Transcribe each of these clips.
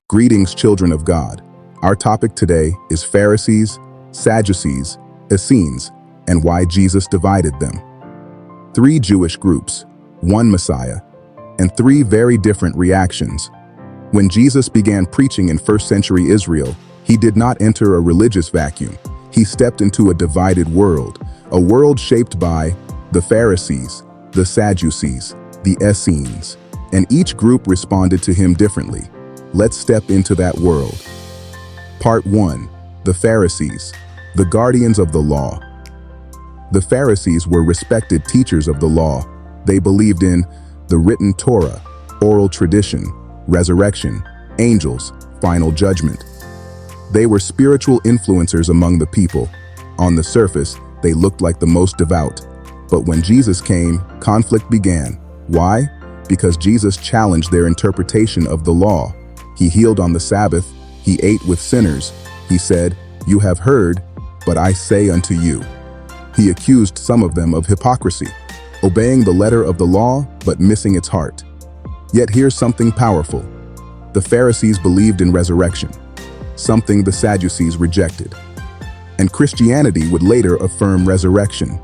Greetings, children of God. Our topic today is Pharisees, Sadducees, Essenes, and why Jesus divided them. Three Jewish groups, one Messiah, and three very different reactions. When Jesus began preaching in first century Israel, he did not enter a religious vacuum. He stepped into a divided world, a world shaped by the Pharisees, the Sadducees, the Essenes, and each group responded to him differently. Let's step into that world. Part 1. The Pharisees, the guardians of the law. The Pharisees were respected teachers of the law. They believed in the written Torah, oral tradition, resurrection, angels, final judgment. They were spiritual influencers among the people. On the surface, they looked like the most devout. But when Jesus came, conflict began. Why? Because Jesus challenged their interpretation of the law. He healed on the Sabbath. He ate with sinners. He said, "You have heard, but I say unto you." He accused some of them of hypocrisy, obeying the letter of the law, but missing its heart. Yet here's something powerful. The Pharisees believed in resurrection, something the Sadducees rejected. And Christianity would later affirm resurrection.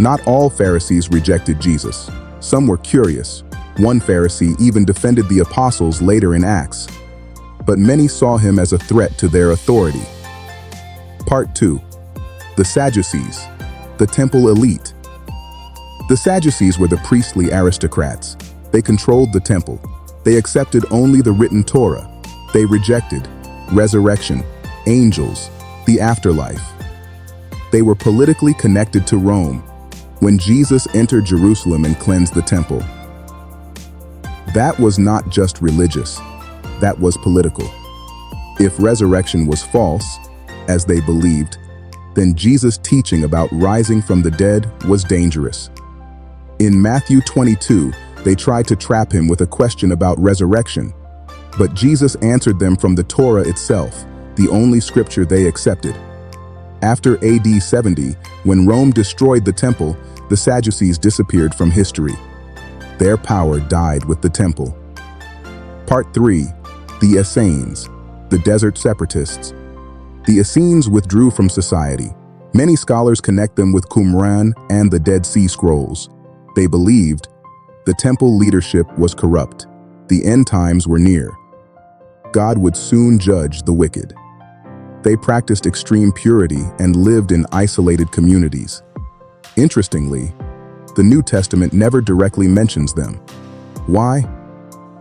Not all Pharisees rejected Jesus. Some were curious. One Pharisee even defended the apostles later in Acts. But many saw him as a threat to their authority. Part 2. The Sadducees, the temple elite. The Sadducees were the priestly aristocrats. They controlled the temple. They accepted only the written Torah. They rejected resurrection, angels, the afterlife. They were politically connected to Rome. When Jesus entered Jerusalem and cleansed the temple, that was not just religious, that was political. If resurrection was false, as they believed, then Jesus' teaching about rising from the dead was dangerous. In Matthew 22, they tried to trap him with a question about resurrection, but Jesus answered them from the Torah itself, the only scripture they accepted. After AD 70, when Rome destroyed the temple, the Sadducees disappeared from history. Their power died with the temple. Part 3. The Essenes, the desert separatists. The Essenes withdrew from society. Many scholars connect them with Qumran and the Dead Sea Scrolls. They believed the temple leadership was corrupt. The end times were near. God would soon judge the wicked. They practiced extreme purity and lived in isolated communities. Interestingly, the New Testament never directly mentions them. Why?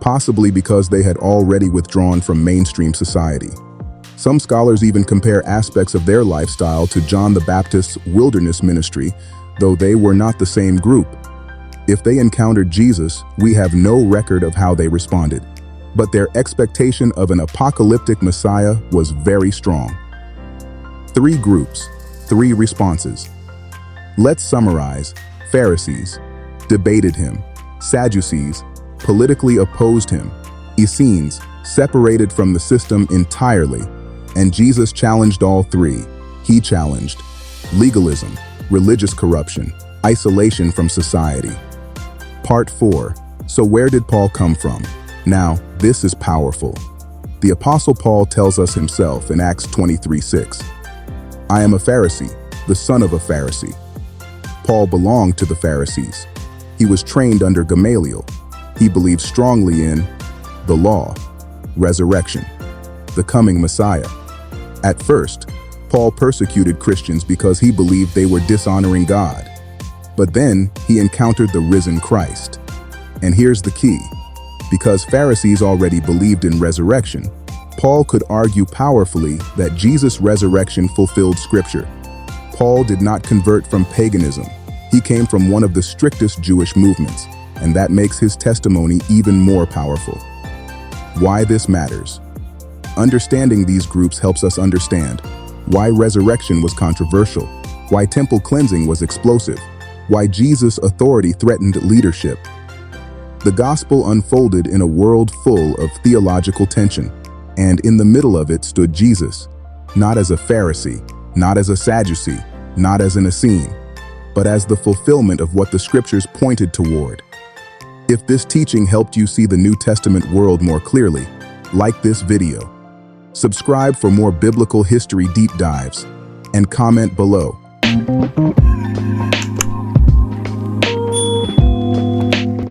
Possibly because they had already withdrawn from mainstream society. Some scholars even compare aspects of their lifestyle to John the Baptist's wilderness ministry, though they were not the same group. If they encountered Jesus, we have no record of how they responded. But their expectation of an apocalyptic Messiah was very strong. Three groups, three responses. Let's summarize. Pharisees debated him. Sadducees politically opposed him. Essenes separated from the system entirely. And Jesus challenged all three. He challenged legalism, religious corruption, isolation from society. Part 4. So where did Paul come from? Now, this is powerful. The Apostle Paul tells us himself in Acts 23:6. I am a Pharisee, the son of a Pharisee. Paul belonged to the Pharisees. He was trained under Gamaliel. He believed strongly in the law, resurrection, the coming Messiah. At first, Paul persecuted Christians because he believed they were dishonoring God. But then he encountered the risen Christ. And here's the key. Because Pharisees already believed in resurrection, Paul could argue powerfully that Jesus' resurrection fulfilled Scripture. Paul did not convert from paganism. He came from one of the strictest Jewish movements, and that makes his testimony even more powerful. Why this matters? Understanding these groups helps us understand why resurrection was controversial, why temple cleansing was explosive, why Jesus' authority threatened leadership. The gospel unfolded in a world full of theological tension, and in the middle of it stood Jesus, not as a Pharisee, not as a Sadducee, not as an Essene, but as the fulfillment of what the scriptures pointed toward. If this teaching helped you see the New Testament world more clearly, like this video. Subscribe for more biblical history deep dives, and comment below.